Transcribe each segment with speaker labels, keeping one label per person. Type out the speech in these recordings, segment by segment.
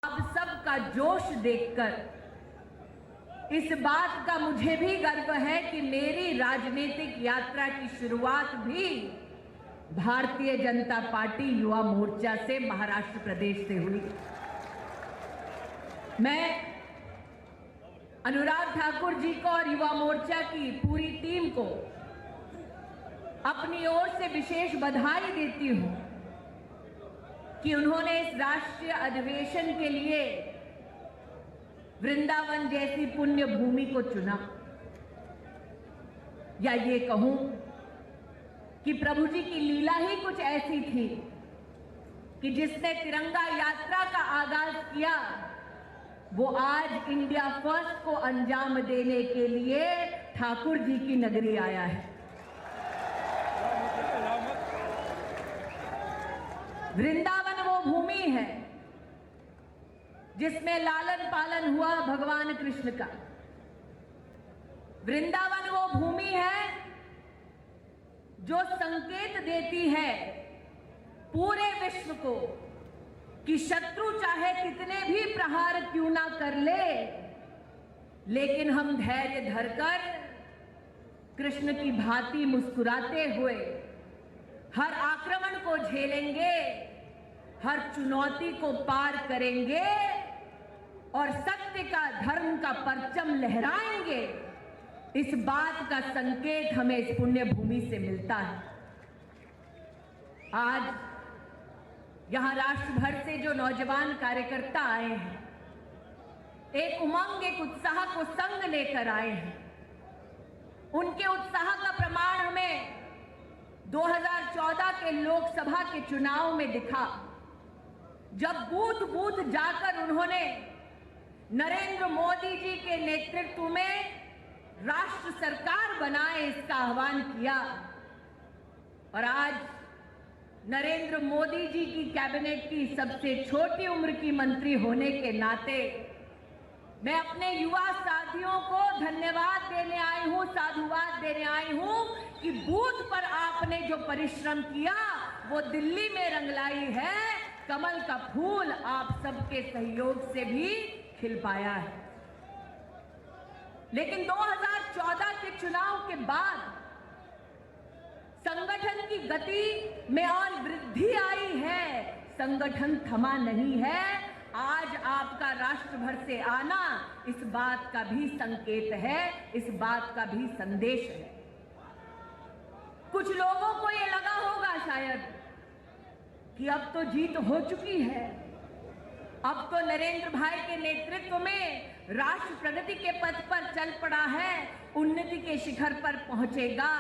Speaker 1: आप सबका जोश देखकर इस बात का मुझे भी गर्व है कि मेरी राजनीतिक यात्रा की शुरुआत भी भारतीय जनता पार्टी युवा मोर्चा से महाराष्ट्र प्रदेश से हुई। मैं अनुराग ठाकुर जी को और युवा मोर्चा की पूरी टीम को अपनी ओर से विशेष बधाई देती हूं कि उन्होंने इस राष्ट्रीय अधिवेशन के लिए वृंदावन जैसी पुण्य भूमि को चुना, या ये कहूं कि प्रभु जी की लीला ही कुछ ऐसी थी कि जिसने तिरंगा यात्रा का आगाज किया वो आज इंडिया फर्स्ट को अंजाम देने के लिए ठाकुर जी की नगरी आया है। वृंदावन वो भूमि है जिसमें लालन पालन हुआ भगवान कृष्ण का। वृंदावन वो भूमि है जो संकेत देती है पूरे विश्व को कि शत्रु चाहे कितने भी प्रहार क्यों ना कर ले, लेकिन हम धैर्य धरकर कृष्ण की भांति मुस्कुराते हुए हर आक्रमण को झेलेंगे, हर चुनौती को पार करेंगे और सत्य का, धर्म का परचम लहराएंगे। इस बात का संकेत हमें इस पुण्य भूमि से मिलता है। आज यहां राष्ट्र भर से जो नौजवान कार्यकर्ता आए हैं, एक उमंग, एक उत्साह को संग लेकर आए हैं। उनके उत्साह का प्रमाण हमें 2014 के लोकसभा के चुनाव में दिखा, जब बूथ बूथ जाकर उन्होंने नरेंद्र मोदी जी के नेतृत्व में राष्ट्र सरकार बनाए इसका आह्वान किया। और आज नरेंद्र मोदी जी की कैबिनेट की सबसे छोटी उम्र की मंत्री होने के नाते मैं अपने युवा साथियों को धन्यवाद देने आई हूं, साधुवाद देने आई हूं कि बूथ पर आपने जो परिश्रम किया वो दिल्ली में रंग लाई है। कमल का फूल आप सबके सहयोग से भी खिल पाया है। लेकिन 2014 के चुनाव के बाद संगठन की गति में और वृद्धि आई है, संगठन थमा नहीं है। आज आपका राष्ट्र भर से आना इस बात का भी संकेत है, इस बात का भी संदेश है। कुछ लोगों को ये लगा होगा शायद कि अब तो जीत हो चुकी है, अब तो नरेंद्र भाई के नेतृत्व में राष्ट्र प्रगति के पथ पर चल पड़ा है, उन्नति के शिखर पर पहुंचेगा।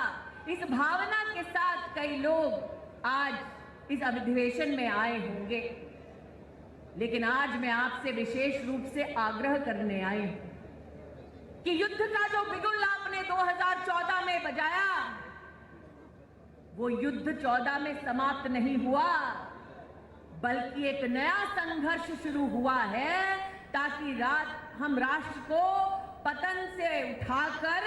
Speaker 1: इस भावना के साथ कई लोग आज इस अधिवेशन में आए होंगे, लेकिन आज मैं आपसे विशेष रूप से आग्रह करने आई हूं कि युद्ध का जो बिगुल आपने 2014 में बजाया वो युद्ध 14 में समाप्त नहीं हुआ, बल्कि एक नया संघर्ष शुरू हुआ है ताकि हम राष्ट्र को पतन से उठाकर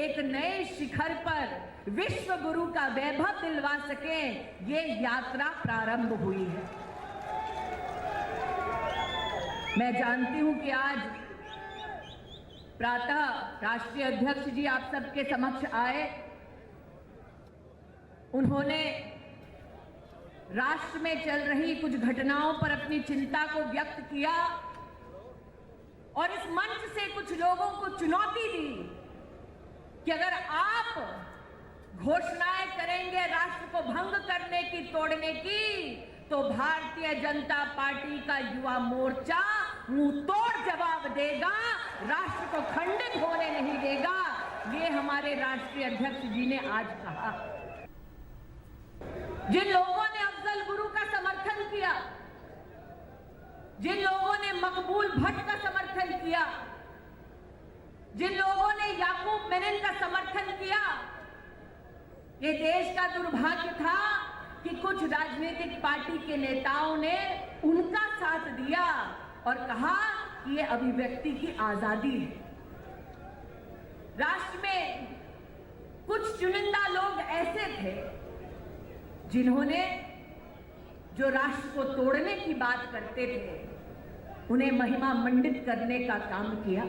Speaker 1: एक नए शिखर पर विश्व गुरु का वैभव दिलवा सकें। ये यात्रा प्रारंभ हुई है। मैं जानती हूं कि आज प्रातः राष्ट्रीय अध्यक्ष जी आप सबके समक्ष आए, उन्होंने राष्ट्र में चल रही कुछ घटनाओं पर अपनी चिंता को व्यक्त किया और इस मंच से कुछ लोगों को चुनौती दी कि अगर आप घोषणाएं करेंगे राष्ट्र को भंग करने की, तोड़ने की, तो भारतीय जनता पार्टी का युवा मोर्चा मुंह तोड़ जवाब देगा, राष्ट्र को खंडित होने नहीं देगा। ये हमारे राष्ट्रीय अध्यक्ष जी ने आज कहा। जिन लोगों ने अफजल गुरु का समर्थन किया, जिन लोगों ने मकबूल भट्ट का समर्थन किया, जिन लोगों ने याकूब मेनन का समर्थन किया, ये देश का दुर्भाग्य था कि कुछ राजनीतिक पार्टी के नेताओं ने उनका साथ दिया और कहा कि ये अभिव्यक्ति की आजादी है। राष्ट्र में कुछ चुनिंदा लोग ऐसे थे जिन्होंने, जो राष्ट्र को तोड़ने की बात करते थे, उन्हें महिमा मंडित करने का काम किया।